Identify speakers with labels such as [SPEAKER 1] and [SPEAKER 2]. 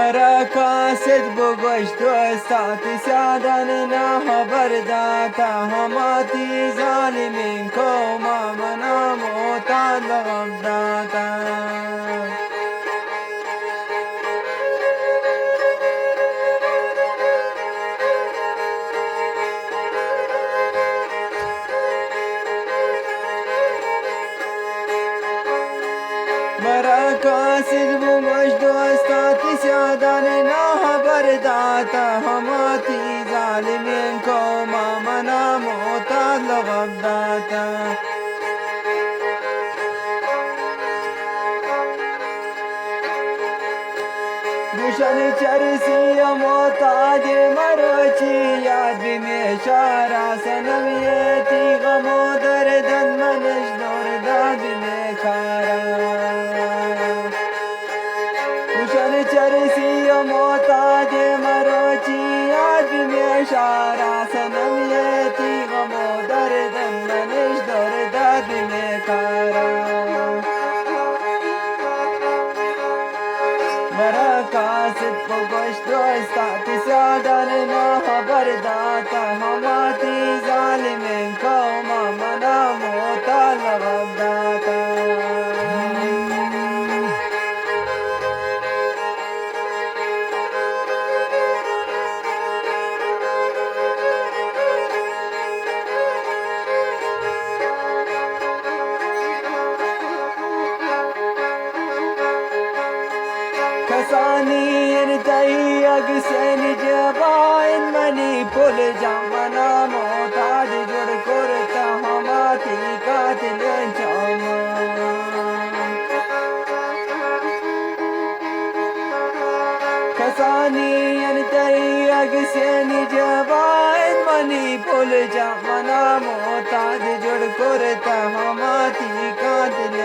[SPEAKER 1] مرا کاسد بگشت و استاتی سیادن نه خبر داتا هماتی ظالمین کو ما منا موتاد لغم داتا مرا کاسد بگشت و استاتی سیادن نه خبر داتا هماتی ظالمین کو ما منا موتاد لغم داتا دوشن چرسی موتاد مروچی یاد بمیشارا سنویتی غمو دردن منش دور داد بمیکارا دوشن چرسی موتاد مروچی یاد بمیشارا سنویتی غمو دردن منش دور داد بمیکارا مرا کاسد بگشت و استاتی سیادن نه خبر داتا هماتی ظالمین کو ما منا موتا لغم داتا کسانی ارتایی اگسین جبائن منی پل جامنا موتاد جڑ کرتا ہماتی قاتل چاما کسانی ارتایی اگسین جبائن منی پل جامنا موتاد جڑ کرتا ہماتی قاتل